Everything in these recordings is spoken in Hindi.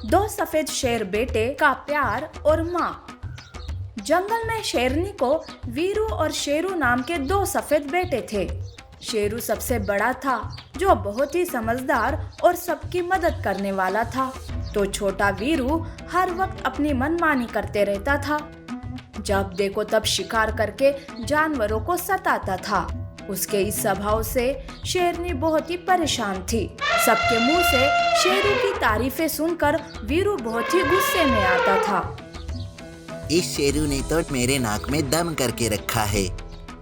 दो सफेद शेर बेटे का प्यार और माँ। जंगल में शेरनी को वीरू और शेरू नाम के दो सफेद बेटे थे। शेरू सबसे बड़ा था, जो बहुत ही समझदार और सबकी मदद करने वाला था। तो छोटा वीरू हर वक्त अपनी मनमानी करते रहता था। जब देखो तब शिकार करके जानवरों को सताता था। उसके इस स्वभाव से शेरनी बहुत ही परेशान थी। सबके मुंह से शेरू की तारीफें सुनकर वीरू बहुत ही गुस्से में आता था। इस शेरू ने तो मेरे नाक में दम करके रखा है।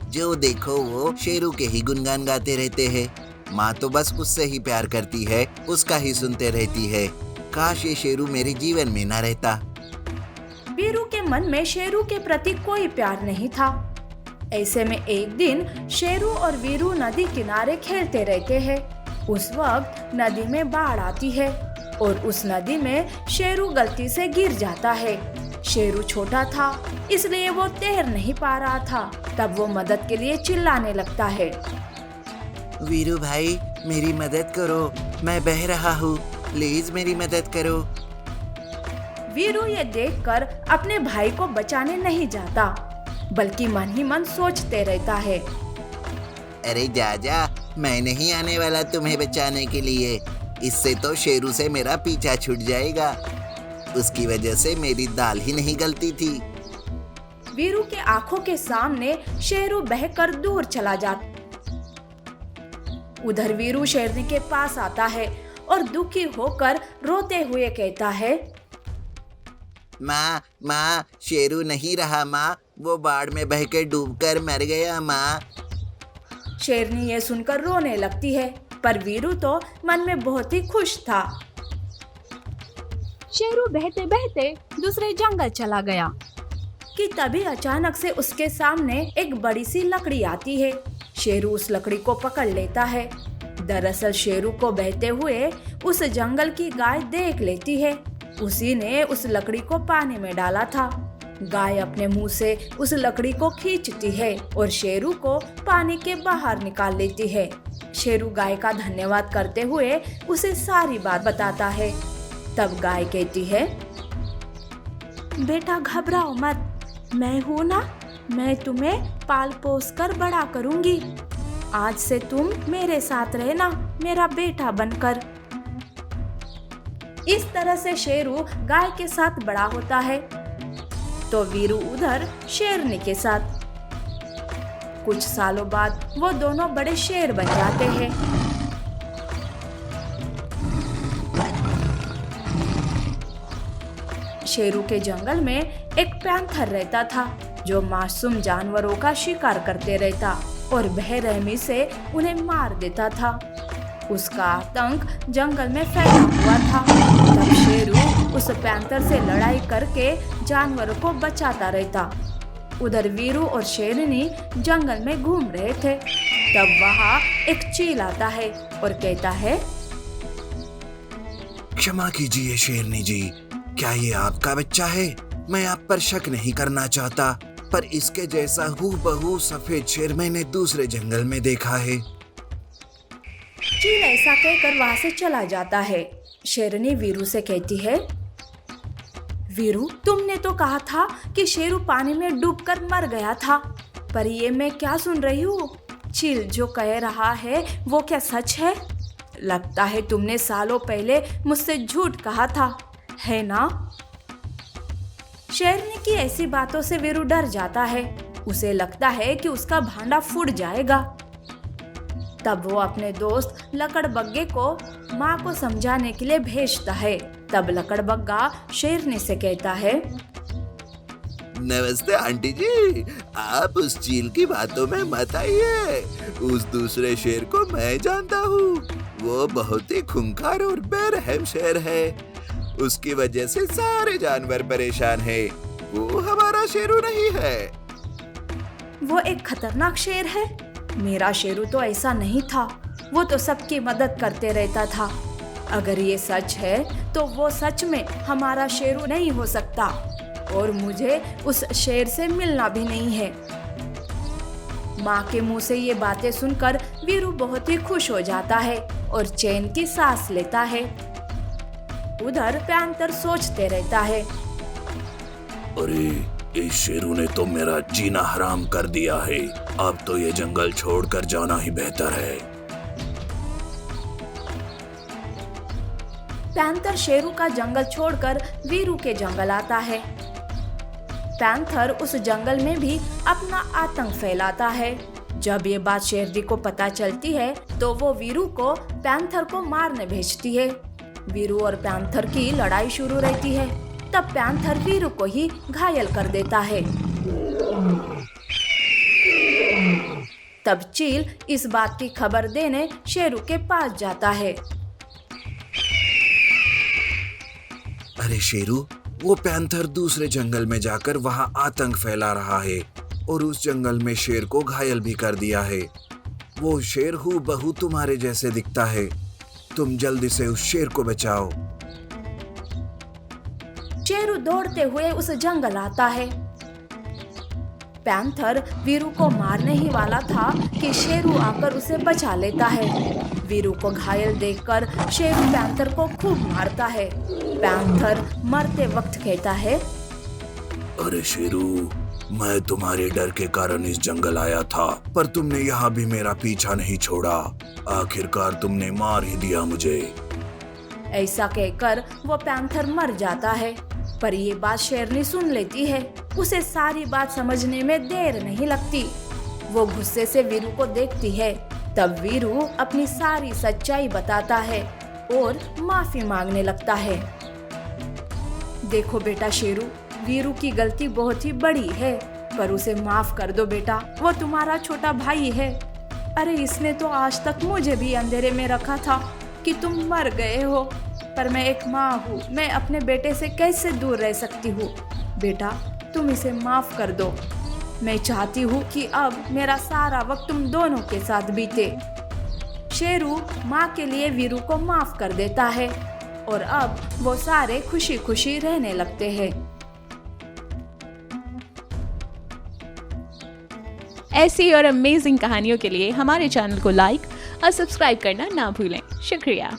जो देखो वो शेरू के ही गुणगान गाते रहते हैं। माँ तो बस उससे ही प्यार करती है, उसका ही सुनते रहती है। काश ये शेरू मेरे जीवन में न रहता। वीरू के मन में शेरू के प्रति कोई प्यार नहीं था। ऐसे में एक दिन शेरू और वीरू नदी किनारे खेलते रहते हैं। उस वक्त नदी में बाढ़ आती है और उस नदी में शेरू गलती से गिर जाता है। शेरू छोटा था, इसलिए वो तैर नहीं पा रहा था। तब वो मदद के लिए चिल्लाने लगता है। वीरू भाई, मेरी मदद करो, मैं बह रहा हूँ, प्लीज मेरी मदद करो। वीरू ये देखकर अपने भाई को बचाने नहीं जाता, बल्कि मन ही मन सोचते रहता है। अरे जा, मैं नहीं आने वाला तुम्हें बचाने के लिए। इससे तो शेरू से मेरा पीछा छूट जाएगा। उसकी वजह से मेरी दाल ही नहीं गलती थी। वीरू के आंखों के सामने शेरू बहकर दूर चला जाता। उधर वीरू शेरनी के पास आता है और दुखी होकर रोते हुए कहता है, माँ, शेरू नहीं रहा माँ, वो बाढ़ में बहकर डूबकर मर गया माँ। शेरनी ये सुनकर रोने लगती है, पर वीरू तो मन में बहुत ही खुश था। शेरू बहते बहते दूसरे जंगल चला गया कि तभी अचानक से उसके सामने एक बड़ी सी लकड़ी आती है। शेरू उस लकड़ी को पकड़ लेता है। दरअसल शेरू को बहते हुए उस जंगल की गाय देख लेती है। उसी ने उस लकड़ी को पानी में डाला था। गाय अपने मुंह से उस लकड़ी को खींचती है और शेरू को पानी के बाहर निकाल लेती है। शेरू गाय का धन्यवाद करते हुए उसे सारी बात बताता है। तब गाय कहती है, बेटा घबराओ मत, मैं हूँ ना, मैं तुम्हें पाल पोस कर बड़ा करूँगी। आज से तुम मेरे साथ रहना, मेरा बेटा बनकर। इस तरह से शेरू गाय के साथ बड़ा होता है, तो वीरू उधर शेरनी के साथ। कुछ सालों बाद वो दोनों बड़े शेर बन जाते हैं। शेरू के जंगल में एक पैंथर रहता था, जो मासूम जानवरों का शिकार करते रहता और बेरहमी से उन्हें मार देता था। उसका आतंक जंगल में फैला हुआ था। तब शेरू उस पैंथर से लड़ाई करके जानवरों को बचाता रहता। उधर वीरू और शेरनी जंगल में घूम रहे थे। तब वहाँ एक चील आता है और कहता है, क्षमा कीजिए शेरनी जी, क्या ये आपका बच्चा है? मैं आप पर शक नहीं करना चाहता, पर इसके जैसा हूबहू सफेद शेर मैंने दूसरे जंगल में देखा है। चील ऐसा कहकर वहाँ से चला जाता है। शेरनी वीरू से कहती है, वीरू, तुमने तो कहा था कि शेरू पानी में डूबकर मर गया था, पर ये मैं क्या सुन रही हूँ? चील जो कह रहा है वो क्या सच है? लगता है तुमने सालों पहले मुझसे झूठ कहा था, है ना? शेरनी की ऐसी बातों से वीरू डर जाता है। उसे लगता है कि उसका भांडा फूट जाएगा। तब वो अपने दोस्त लकड़बग्गे को माँ को समझाने के लिए भेजता है। तब लकड़बग्गा शेरनी से कहता है, नमस्ते आंटी जी, आप उस चील की बातों में मत आइए। उस दूसरे शेर को मैं जानता हूँ। वो बहुत ही खूंखार और बेरहम शेर है। उसकी वजह से सारे जानवर परेशान हैं। वो हमारा शेरू नहीं है। वो एक खतरनाक शेर है। मेरा शेरू तो ऐसा नहीं था। वो तो सबकी मदद करते रहता था। अगर ये सच है तो वो सच में हमारा शेरू नहीं हो सकता, और मुझे उस शेर से मिलना भी नहीं है। माँ के मुंह से ये बातें सुनकर वीरू बहुत ही खुश हो जाता है और चैन की सांस लेता है। उधर पैंथर सोचते रहता है। अरे, इस शेरू ने तो मेरा जीना हराम कर दिया है। अब तो ये जंगल छोड़कर जाना ही बेहतर है। पैंथर शेरू का जंगल छोड़कर वीरू के जंगल आता है। पैंथर उस जंगल में भी अपना आतंक फैलाता है। जब ये बात शेरनी को पता चलती है तो वो वीरू को पैंथर को मारने भेजती है। वीरू और पैंथर की लड़ाई शुरू रहती है। तब पैंथर वीरू को ही घायल कर देता है। तब चील इस बात की खबर देने शेरू के पास जाता है। अरे शेरू, वो पैंथर दूसरे जंगल में जाकर वहां आतंक फैला रहा है और उस जंगल में शेर को घायल भी कर दिया है। वो शेर हूबहू तुम्हारे जैसे दिखता है। तुम जल्दी से उस शेर को बचाओ। शेरू दौड़ते हुए उस जंगल आता है। पैंथर वीरू को मारने ही वाला था कि शेरू आकर उसे बचा लेता है। वीरू को घायल देखकर शेरू पैंथर को खूब मारता है। पैंथर मरते वक्त कहता है, अरे शेरू, मैं तुम्हारे डर के कारण इस जंगल आया था, पर तुमने यहाँ भी मेरा पीछा नहीं छोड़ा। आखिरकार तुमने मार ही दिया मुझे। ऐसा कहकर वो पैंथर मर जाता है। पर ये बात शेरनी सुन लेती है। उसे सारी बात समझने में देर नहीं लगती। वो गुस्से से वीरू को देखती है। तब वीरू अपनी सारी सच्चाई बताता है और माफी मांगने लगता है। देखो बेटा शेरू, वीरू की गलती बहुत ही बड़ी है, पर उसे माफ कर दो बेटा। वो तुम्हारा छोटा भाई है। अरे इसने तो आज तक मुझे भी अंधेरे में रखा था कि तुम मर गए हो, पर मैं एक माँ हूँ। मैं अपने बेटे से कैसे दूर रह सकती हूँ। बेटा तुम इसे माफ कर दो। मैं चाहती हूँ कि अब मेरा सारा वक्त तुम दोनों के साथ बीते। शेरू माँ के लिए वीरू को माफ कर देता है और अब वो सारे खुशी खुशी रहने लगते हैं। ऐसी और अमेजिंग कहानियों के लिए हमारे चैनल को लाइक और सब्सक्राइब करना ना भूलें। शुक्रिया।